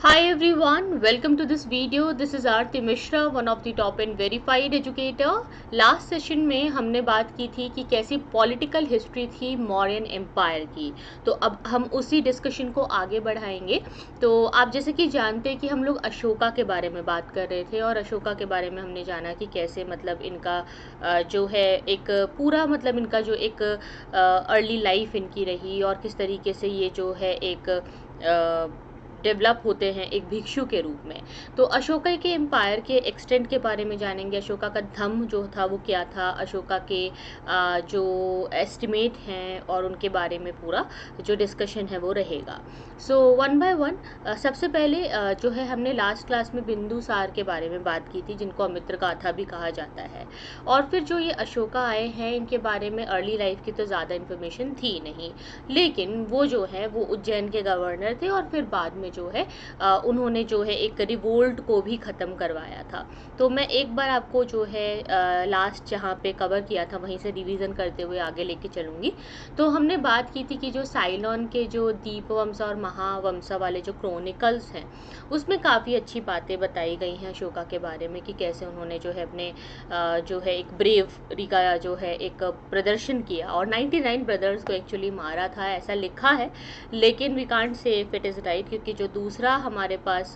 Hi everyone, welcome to this video. This is Aarti Mishra, one of the top and verified educator. Last session में हमने बात की थी कि कैसी पॉलिटिकल हिस्ट्री थी मौर्यन एम्पायर की। तो अब हम उसी डिस्कशन को आगे बढ़ाएंगे। तो आप जैसे कि जानते हैं कि हम लोग अशोका के बारे में बात कर रहे थे और अशोका के बारे में हमने जाना कि कैसे मतलब इनका जो है एक पूरा मतलब इनका जो एक अर्ली लाइफ इनकी रही और किस तरीके से ये जो है एक डेवलप होते हैं एक भिक्षु के रूप में। तो अशोका के एम्पायर के एक्सटेंट के बारे में जानेंगे। अशोका का धम्म जो था वो क्या था, अशोका के जो एस्टिमेट हैं और उनके बारे में पूरा जो डिस्कशन है वो रहेगा। सो वन बाय वन सबसे पहले जो है हमने लास्ट क्लास में बिंदुसार के बारे में बात की थी, जिनको अमित्र गाथा भी कहा जाता है। और फिर जो ये अशोका आए हैं इनके बारे में अर्ली लाइफ की तो ज़्यादा इन्फॉर्मेशन थी नहीं, लेकिन वो जो है वो उज्जैन के गवर्नर थे और फिर बाद में जो है उन्होंने जो है एक रिवोल्ट को भी ख़त्म करवाया था। तो मैं एक बार आपको जो है लास्ट जहाँ पे कवर किया था वहीं से रिवीजन करते हुए आगे लेके चलूँगी। तो हमने बात की थी कि जो साइलॉन के जो दीपवंशा और महावंशा वाले जो क्रोनिकल्स हैं उसमें काफ़ी अच्छी बातें बताई गई हैं अशोका के बारे में कि कैसे उन्होंने जो है अपने जो है एक ब्रेवरी का जो है एक प्रदर्शन किया और 99 ब्रदर्स को एक्चुअली मारा था ऐसा लिखा है, लेकिन we can't say if it is right, क्योंकि जो दूसरा हमारे पास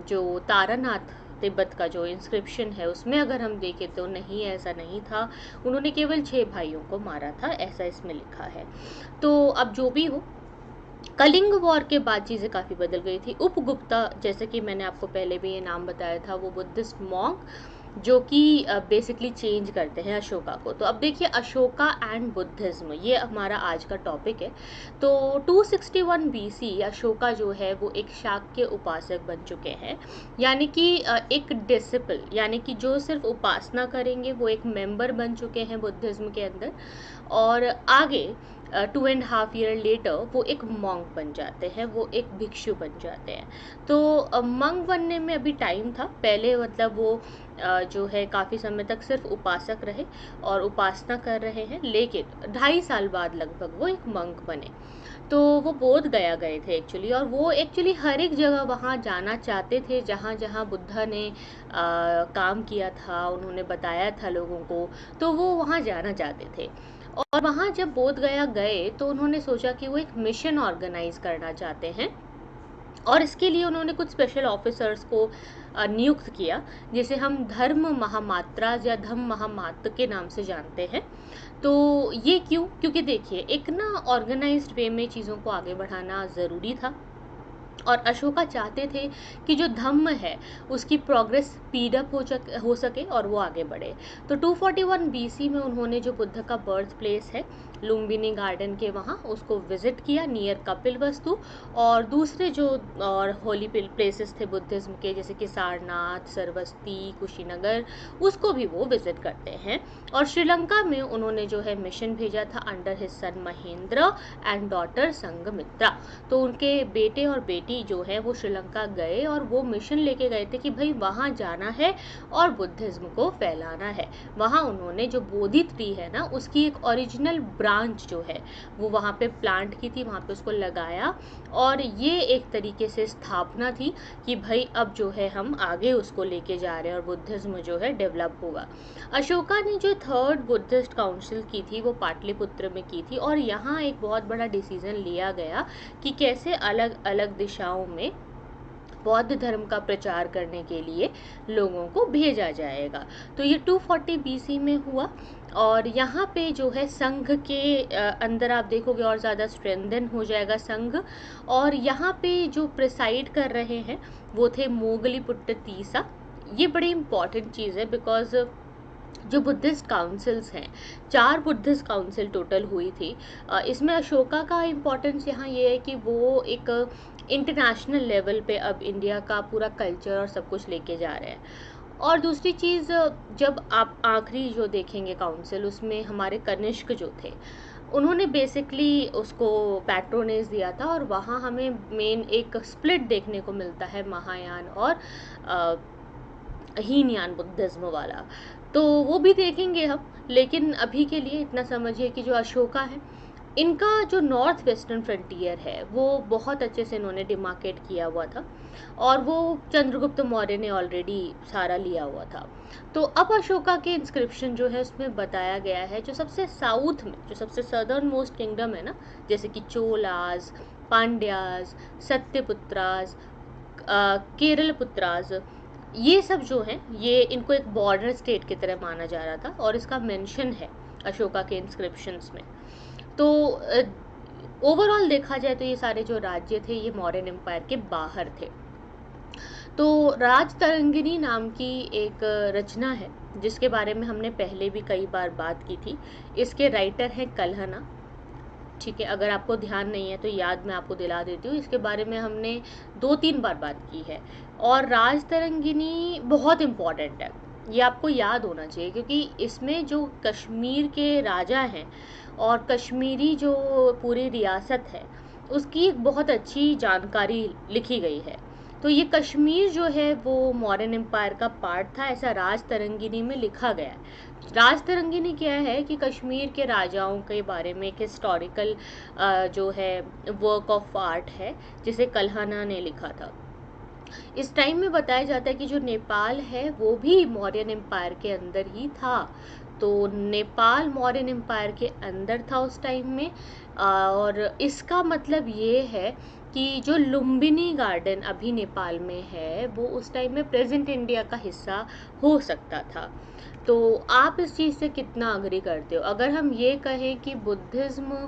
जो तारानाथ तिब्बत का जो इंस्क्रिप्शन है उसमें अगर हम देखें तो नहीं, ऐसा नहीं था। उन्होंने केवल 6 भाइयों को मारा था ऐसा इसमें लिखा है। तो अब जो भी हो, कलिंग वॉर के बाद चीज़ें काफ़ी बदल गई थी। उपगुप्ता, जैसे कि मैंने आपको पहले भी ये नाम बताया था, वो बुद्धिस्ट मॉन्क जो कि बेसिकली चेंज करते हैं अशोका को। तो अब देखिए अशोका एंड बुद्धिज्म, ये हमारा आज का टॉपिक है। तो 261 बीसी अशोका जो है वो एक शाक्य उपासक बन चुके हैं, यानी कि एक डिसिपल, यानी कि जो सिर्फ उपासना करेंगे वो एक मेंबर बन चुके हैं बुद्धिज्म के अंदर। और आगे 2.5 ईयर लेटर वो एक मॉन्क बन जाते हैं, वो एक भिक्षु बन जाते हैं। तो मंक बनने में अभी टाइम था। पहले मतलब वो जो है काफ़ी समय तक सिर्फ उपासक रहे और उपासना कर रहे हैं, लेकिन 2.5 साल बाद लगभग वो एक मंक बने। तो वो बोध गया गए थे एक्चुअली, और वो एक्चुअली हर एक जगह वहाँ जाना चाहते थे जहाँ जहाँ बुद्धा ने काम किया था, उन्होंने बताया था लोगों को, तो वो वहाँ जाना चाहते थे। और वहाँ जब बोध गया गए तो उन्होंने सोचा कि वो एक मिशन ऑर्गेनाइज करना चाहते हैं, और इसके लिए उन्होंने कुछ स्पेशल ऑफिसर्स को नियुक्त किया, जिसे हम धर्म महामात्रा या धम्म महामात्र के नाम से जानते हैं। तो ये क्यों? क्योंकि देखिए एक ना ऑर्गेनाइज्ड वे में चीज़ों को आगे बढ़ाना ज़रूरी था, और अशोका चाहते थे कि जो धम्म है उसकी प्रोग्रेस स्पीड अप हो सके और वो आगे बढ़े। तो 241 बीसी में उन्होंने जो बुद्ध का बर्थ प्लेस है लुम्बिनी गार्डन के वहाँ उसको विजिट किया नियर कपिल वस्तु, और दूसरे जो और होली प्लेसेस थे बुद्धिज्म के, जैसे कि सारनाथ, सरस्वती, कुशीनगर, उसको भी वो विजिट करते हैं। और श्रीलंका में उन्होंने जो है मिशन भेजा था under his son Mahendra and daughter Sanghamitra. तो उनके बेटे और बेटी जो है वो श्रीलंका गए और वो मिशन लेके गए थे कि भाई वहाँ जाना है और बुद्धिज्म को फैलाना है। वहाँ उन्होंने जो बोधि ट्री है ना उसकी एक ओरिजिनल ब्रांच जो है वो वहाँ पे प्लांट की थी, वहाँ पे उसको लगाया, और ये एक तरीके से स्थापना थी कि भाई अब जो है हम आगे उसको लेके जा रहे हैं और बुद्धिज्म जो है डेवलप होगा। अशोका ने जो थर्ड बुद्धिस्ट काउंसिल की थी वो पाटलिपुत्र में की थी, और यहाँ एक बहुत बड़ा डिसीजन लिया गया कि कैसे अलग अलग दिशाओं में बौद्ध धर्म का प्रचार करने के लिए लोगों को भेजा जाएगा। तो ये 240 बीसी में हुआ, और यहाँ पे जो है संघ के अंदर आप देखोगे और ज़्यादा स्ट्रेंथन हो जाएगा संघ। और यहाँ पे जो प्रिसाइड कर रहे हैं वो थे मोगलीपुट्ट तीसा। ये बड़ी इंपॉर्टेंट चीज़ है बिकॉज जो बुद्धिस्ट काउंसिल्स हैं, 4 बुद्धिस्ट काउंसिल टोटल हुई थी। इसमें अशोका का इम्पोर्टेंस यहाँ ये है कि वो एक इंटरनेशनल लेवल पे अब इंडिया का पूरा कल्चर और सब कुछ लेके जा रहे हैं। और दूसरी चीज़, जब आप आखिरी जो देखेंगे काउंसिल उसमें हमारे कनिष्क जो थे उन्होंने बेसिकली उसको पैट्रोनेज दिया था, और वहाँ हमें मेन एक स्प्लिट देखने को मिलता है महायान और हीनयान बुद्धिज्म वाला। तो वो भी देखेंगे हम, लेकिन अभी के लिए इतना समझिए कि जो अशोका है इनका जो नॉर्थ वेस्टर्न फ्रंटियर है वो बहुत अच्छे से इन्होंने डिमार्केट किया हुआ था, और वो चंद्रगुप्त मौर्य ने ऑलरेडी सारा लिया हुआ था। तो अब अशोका के इंस्क्रिप्शन जो है उसमें बताया गया है, जो सबसे साउथ में, जो सबसे सदर्न मोस्ट किंगडम है ना, जैसे कि चोलास, पांड्यास, सत्यपुत्रास, केरल पुत्रास, ये सब जो हैं ये इनको एक बॉर्डर स्टेट की तरह माना जा रहा था, और इसका मेंशन है अशोका के इंस्क्रिप्शंस में। तो ओवरऑल देखा जाए तो ये सारे जो राज्य थे ये मौर्यन एम्पायर के बाहर थे। तो राजतरंगिणी नाम की एक रचना है जिसके बारे में हमने पहले भी कई बार बात की थी। इसके राइटर हैं कल्हना। ठीक है, अगर आपको ध्यान नहीं है तो याद मैं आपको दिला देती हूँ, इसके बारे में हमने 2-3 बार बात की है। और राजतरंगिणी बहुत इम्पॉर्टेंट है, ये आपको याद होना चाहिए, क्योंकि इसमें जो कश्मीर के राजा हैं और कश्मीरी जो पूरी रियासत है उसकी एक बहुत अच्छी जानकारी लिखी गई है। तो ये कश्मीर जो है वो मौर्यन एम्पायर का पार्ट था, ऐसा राजतरंगिणी में लिखा गया है। राजतरंगिणी क्या है कि कश्मीर के राजाओं के बारे में एक हिस्टोरिकल जो है वर्क ऑफ आर्ट है जिसे कल्हना ने लिखा था। इस टाइम में बताया जाता है कि जो नेपाल है वो भी मौर्यन एम्पायर के अंदर ही था। तो नेपाल मौर्यन एम्पायर के अंदर था उस टाइम में। और इसका मतलब ये है कि जो लुम्बिनी गार्डन अभी नेपाल में है वो उस टाइम में प्रेजेंट इंडिया का हिस्सा हो सकता था। तो आप इस चीज़ से कितना अग्री करते हो? अगर हम ये कहें कि बुद्धिज़्म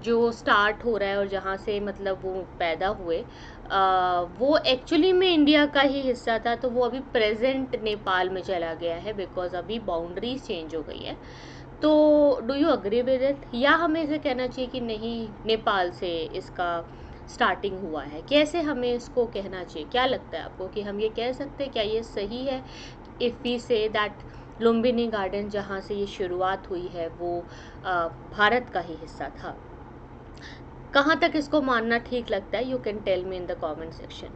जो स्टार्ट हो रहा है और जहाँ से मतलब वो पैदा हुए वो एक्चुअली में इंडिया का ही हिस्सा था, तो वो अभी प्रेजेंट नेपाल में चला गया है बिकॉज अभी बाउंड्रीज चेंज हो गई है। तो do you agree with it, या हमें इसे कहना चाहिए कि नहीं नेपाल से इसका स्टार्टिंग हुआ है? कैसे हमें इसको कहना चाहिए? क्या लगता है आपको कि हम ये कह सकते हैं, क्या ये सही है if we say that Lumbini garden जहाँ से ये शुरुआत हुई है वो भारत का ही हिस्सा था? कहाँ तक इसको मानना ठीक लगता है? You can tell me in the comment section.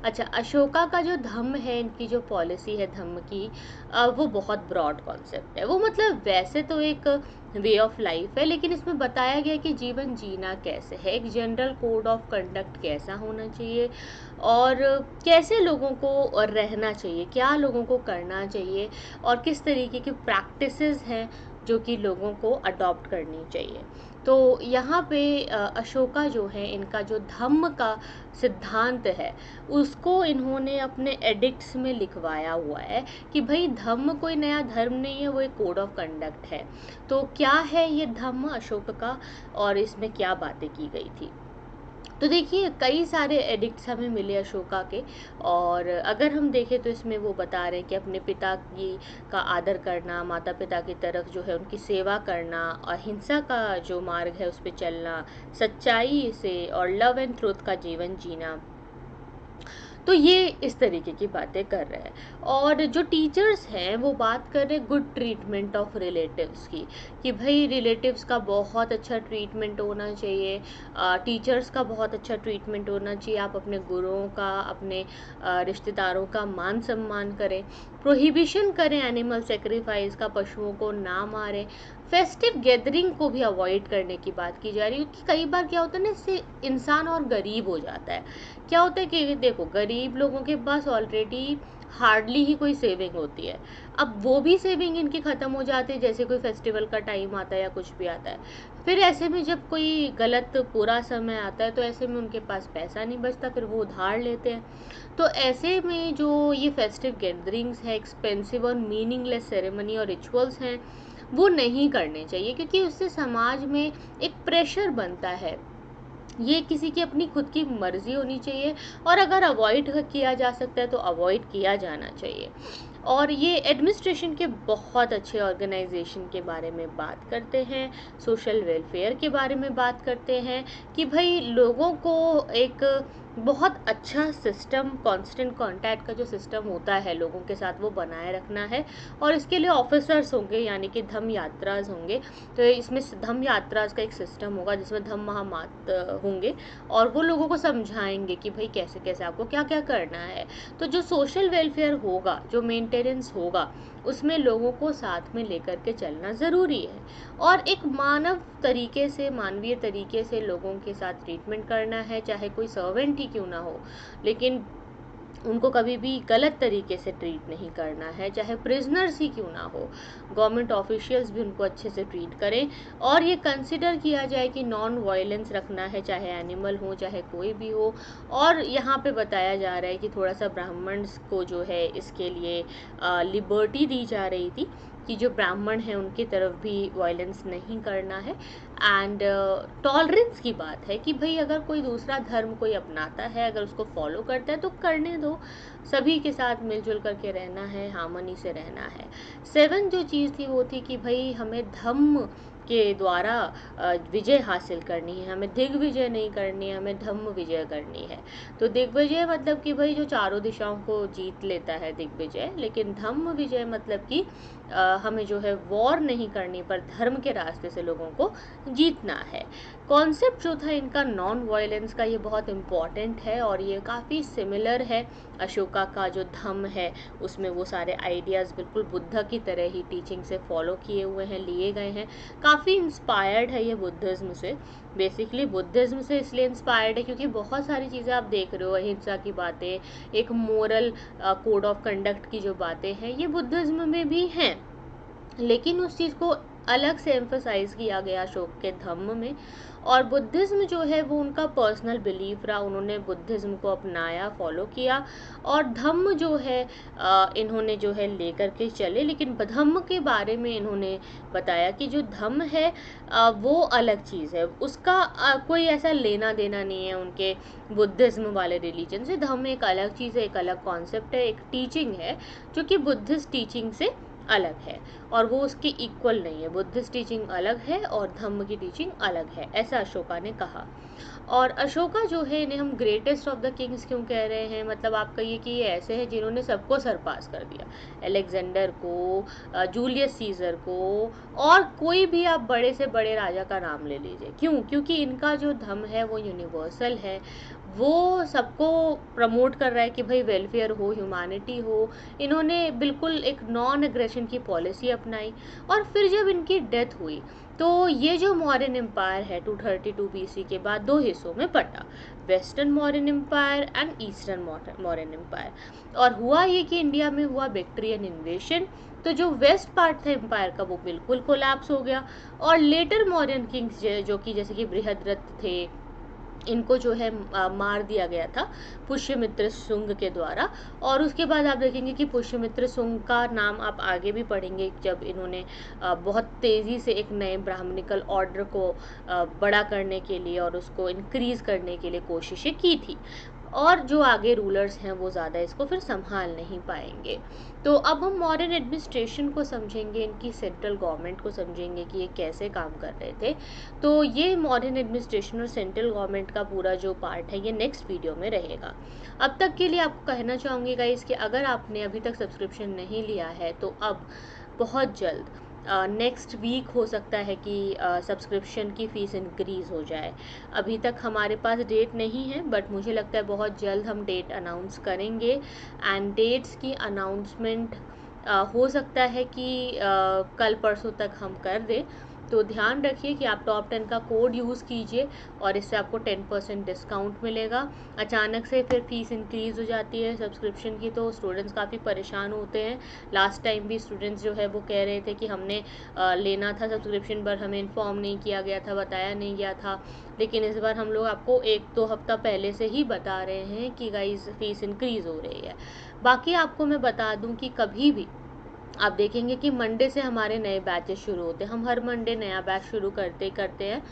अच्छा, अशोका का जो धम्म है, इनकी जो पॉलिसी है धम्म की, वो बहुत ब्रॉड कॉन्सेप्ट है। वो मतलब वैसे तो एक वे ऑफ लाइफ है, लेकिन इसमें बताया गया कि जीवन जीना कैसे है, एक जनरल कोड ऑफ कंडक्ट कैसा होना चाहिए, और कैसे लोगों को रहना चाहिए, क्या लोगों को करना चाहिए, और किस तरीके की प्रैक्टिसेस हैं जो कि लोगों को अडॉप्ट करनी चाहिए। तो यहाँ पे अशोका जो है, इनका जो धम्म का सिद्धांत है उसको इन्होंने अपने एडिक्ट्स में लिखवाया हुआ है कि भाई धम्म कोई नया धर्म नहीं है, वो एक कोड ऑफ कंडक्ट है। तो क्या है ये धम्म अशोक का, और इसमें क्या बातें की गई थी? तो देखिए, कई सारे एडिक्ट्स हमें मिले अशोका के, और अगर हम देखें तो इसमें वो बता रहे हैं कि अपने पिता की का आदर करना, माता पिता की तरफ जो है उनकी सेवा करना, अहिंसा का जो मार्ग है उस पर चलना, सच्चाई से और लव एंड ट्रुथ का जीवन जीना। तो ये इस तरीके की बातें कर रहे हैं। और जो टीचर्स हैं वो बात कर रहे हैं गुड ट्रीटमेंट ऑफ रिलेटिव्स की, कि भाई रिलेटिव्स का बहुत अच्छा ट्रीटमेंट होना चाहिए, टीचर्स का बहुत अच्छा ट्रीटमेंट होना चाहिए, आप अपने गुरुओं का, अपने रिश्तेदारों का मान सम्मान करें, प्रोहिबिशन करें एनिमल सेक्रीफाइस का, पशुओं को ना मारें, फेस्टिव गैदरिंग को भी अवॉइड करने की बात की जा रही है। क्योंकि कई बार क्या होता है ना, इससे इंसान और गरीब हो जाता है। क्या होता है कि देखो, गरीब लोगों के पास ऑलरेडी हार्डली ही कोई सेविंग होती है, अब वो भी सेविंग इनकी ख़त्म हो जाती है जैसे कोई फेस्टिवल का टाइम आता है या कुछ भी आता है। फिर ऐसे में जब कोई गलत बुरा समय आता है तो ऐसे में उनके पास पैसा नहीं बचता, फिर वो उधार लेते हैं। तो ऐसे में जो ये फेस्टिव गैदरिंग्स है, एक्सपेंसिव और मीनिंगलेस सेरेमनी और रिचुअल्स हैं, वो नहीं करने चाहिए, क्योंकि उससे समाज में एक प्रेशर बनता है। ये किसी की अपनी खुद की मर्जी होनी चाहिए, और अगर अवॉइड किया जा सकता है तो अवॉइड किया जाना चाहिए। और ये एडमिनिस्ट्रेशन के बहुत अच्छे ऑर्गेनाइजेशन के बारे में बात करते हैं, सोशल वेलफेयर के बारे में बात करते हैं, कि भाई लोगों को एक बहुत अच्छा सिस्टम, कांस्टेंट कांटेक्ट का जो सिस्टम होता है लोगों के साथ, वो बनाए रखना है। और इसके लिए ऑफिसर्स होंगे, यानी कि धम्म यात्राज होंगे। तो इसमें धम्म यात्राज का एक सिस्टम होगा जिसमें धम्म महामात होंगे, और वो लोगों को समझाएंगे कि भाई कैसे कैसे आपको क्या क्या करना है। तो जो सोशल वेलफेयर होगा, जो मेंटेनेंस होगा, उसमें लोगों को साथ में लेकर के चलना ज़रूरी है और एक मानवीय तरीके से लोगों के साथ ट्रीटमेंट करना है, चाहे कोई सर्वेंट ही क्यों ना हो, लेकिन उनको कभी भी गलत तरीके से ट्रीट नहीं करना है, चाहे प्रिजनर्स ही क्यों ना हो। गवर्नमेंट ऑफिशियल्स भी उनको अच्छे से ट्रीट करें और ये कंसिडर किया जाए कि नॉन वायलेंस रखना है, चाहे एनिमल हो चाहे कोई भी हो। और यहाँ पे बताया जा रहा है कि थोड़ा सा ब्राह्मण्स को जो है इसके लिए लिबर्टी दी जा रही थी कि जो ब्राह्मण हैं उनकी तरफ भी वायलेंस नहीं करना है। एंड टॉलरेंस की बात है कि भाई अगर कोई दूसरा धर्म कोई अपनाता है, अगर उसको फॉलो करता है तो करने दो, सभी के साथ मिलजुल करके रहना है, हार्मनी से रहना है। 7 जो चीज़ थी वो थी कि भाई हमें धम्म के द्वारा विजय हासिल करनी है, हमें दिग्विजय नहीं करनी है, हमें धम्म विजय करनी है। तो दिग्विजय मतलब कि भाई जो चारों दिशाओं को जीत लेता है दिग्विजय, लेकिन धम्म विजय मतलब कि हमें जो है वॉर नहीं करनी पर धर्म के रास्ते से लोगों को जीतना है। कॉन्सेप्ट जो था इनका नॉन वायलेंस का, ये बहुत इम्पॉर्टेंट है और ये काफ़ी सिमिलर है अशोका का जो धम्म है, उसमें वो सारे आइडियाज़ बिल्कुल बुद्ध की तरह ही टीचिंग से फॉलो किए हुए हैं, लिए गए हैं। काफ़ी इंस्पायर्ड है ये बुद्धिज़्म से, बेसिकली बुद्धिज़्म से इसलिए इंस्पायर्ड है क्योंकि बहुत सारी चीज़ें आप देख रहे हो, अहिंसा की बातें, एक मोरल कोड ऑफ कंडक्ट की जो बातें हैं ये बुद्धिज़्म में भी हैं, लेकिन उस चीज़ को अलग से एम्फसाइज किया गया अशोक के धम्म में। और बुद्धिज़्म जो है वो उनका पर्सनल बिलीफ रहा, उन्होंने बुद्धिज़्म को अपनाया, फॉलो किया। और धम्म जो है इन्होंने जो है लेकर के चले, लेकिन धम्म के बारे में इन्होंने बताया कि जो धम्म है वो अलग चीज़ है, उसका कोई ऐसा लेना देना नहीं है उनके बुद्धिज़्म वाले रिलीजन से। धम्म एक अलग चीज़ है, एक अलग कॉन्सेप्ट है, एक टीचिंग है जो कि बुद्धिस्ट टीचिंग से अलग है और वो उसके इक्वल नहीं है। बुद्धिस्ट टीचिंग अलग है और धम्म की टीचिंग अलग है, ऐसा अशोका ने कहा। और अशोका जो है इन्हें हम ग्रेटेस्ट ऑफ द किंग्स क्यों कह रहे हैं, मतलब आप कहिए कि ये ऐसे हैं जिन्होंने सबको सरपास कर दिया, अलेक्जेंडर को, जूलियस सीजर को, और कोई भी आप बड़े से बड़े राजा का नाम ले लीजिए। क्यों? क्योंकि इनका जो धम्म है वो यूनिवर्सल है, वो सबको प्रमोट कर रहा है कि भाई वेलफेयर हो, ह्यूमैनिटी हो। इन्होंने बिल्कुल एक नॉन एग्रेशन की पॉलिसी अपनाई। और फिर जब इनकी डेथ हुई तो ये जो मौर्यन एम्पायर है 232 बीसी के बाद दो हिस्सों में बटा, western Mauryan empire and eastern Mauryan empire. और हुआ ये कि इंडिया में हुआ बैक्ट्रियन इन्वेशन, तो जो वेस्ट पार्ट था एम्पायर का वो बिल्कुल कोलैप्स हो गया। और लेटर मौर्यन किंग्स जो कि जैसे कि बृहद्रथ थे, इनको जो है मार दिया गया था पुष्यमित्र शुंग के द्वारा। और उसके बाद आप देखेंगे कि पुष्यमित्र शुंग का नाम आप आगे भी पढ़ेंगे जब इन्होंने बहुत तेज़ी से एक नए ब्राह्मणिकल ऑर्डर को बड़ा करने के लिए और उसको इंक्रीज़ करने के लिए कोशिशें की थी। और जो आगे रूलर्स हैं वो ज़्यादा इसको फिर संभाल नहीं पाएंगे। तो अब हम मॉडर्न एडमिनिस्ट्रेशन को समझेंगे, इनकी सेंट्रल गवर्नमेंट को समझेंगे कि ये कैसे काम कर रहे थे। तो ये मॉडर्न एडमिनिस्ट्रेशन और सेंट्रल गवर्नमेंट का पूरा जो पार्ट है ये नेक्स्ट वीडियो में रहेगा। अब तक के लिए आपको कहना चाहूँगी गाइस कि अगर आपने अभी तक सब्सक्रिप्शन नहीं लिया है तो अब बहुत जल्द नेक्स्ट वीक हो सकता है कि सब्सक्रिप्शन की फ़ीस इंक्रीज़ हो जाए। अभी तक हमारे पास डेट नहीं है, बट मुझे लगता है बहुत जल्द हम डेट अनाउंस करेंगे। एंड डेट्स की अनाउंसमेंट हो सकता है कि कल परसों तक हम कर दें। तो ध्यान रखिए कि आप टॉप 10 का कोड यूज़ कीजिए और इससे आपको 10% डिस्काउंट मिलेगा। अचानक से फिर फीस इंक्रीज़ हो जाती है सब्सक्रिप्शन की तो स्टूडेंट्स काफ़ी परेशान होते हैं। लास्ट टाइम भी स्टूडेंट्स जो है वो कह रहे थे कि हमने लेना था सब्सक्रिप्शन पर हमें इन्फॉर्म नहीं किया गया था, बताया नहीं गया था। लेकिन इस बार हम लोग आपको 1-2 हफ्ता पहले से ही बता रहे हैं कि गाइस फीस इंक्रीज़ हो रही है। बाकी आपको मैं बता दूं कि कभी भी आप देखेंगे कि मंडे से हमारे नए बैचेस शुरू होते हैं। हम हर मंडे नया बैच शुरू करते हैं,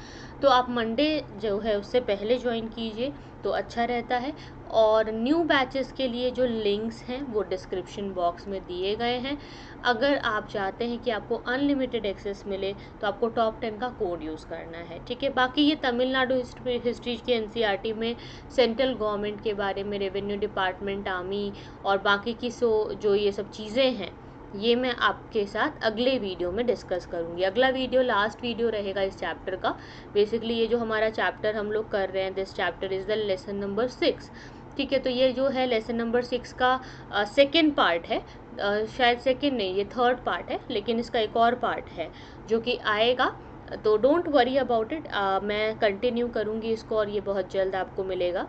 तो आप मंडे जो है उससे पहले ज्वाइन कीजिए तो अच्छा रहता है। और न्यू बैचेस के लिए जो लिंक्स हैं वो डिस्क्रिप्शन बॉक्स में दिए गए हैं। अगर आप चाहते हैं कि आपको अनलिमिटेड एक्सेस मिले तो आपको टॉप 10 का कोड यूज़ करना है, ठीक है। बाकी ये तमिलनाडु हिस्ट्री के एनसीईआरटी में सेंट्रल गवर्नमेंट के बारे में, रेवेन्यू डिपार्टमेंट, आर्मी और बाकी की जो ये सब चीज़ें हैं ये मैं आपके साथ अगले वीडियो में डिस्कस करूँगी। अगला वीडियो लास्ट वीडियो रहेगा इस चैप्टर का। बेसिकली ये जो हमारा चैप्टर हम लोग कर रहे हैं, this chapter is the lesson number 6, ठीक है। तो ये जो है लेसन नंबर 6 का सेकेंड पार्ट है, शायद सेकंड नहीं, ये थर्ड पार्ट है, लेकिन इसका एक और पार्ट है जो कि आएगा, तो डोंट वरी अबाउट इट। मैं कंटिन्यू करूँगी इसको और ये बहुत जल्द आपको मिलेगा।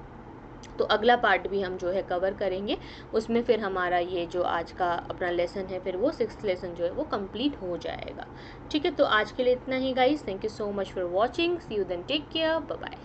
तो अगला पार्ट भी हम जो है कवर करेंगे, उसमें फिर हमारा ये जो आज का अपना लेसन है, फिर वो 6th लेसन जो है वो कंप्लीट हो जाएगा। ठीक है, तो आज के लिए इतना ही guys. Thank you so much for watching. See you then, take care, bye bye.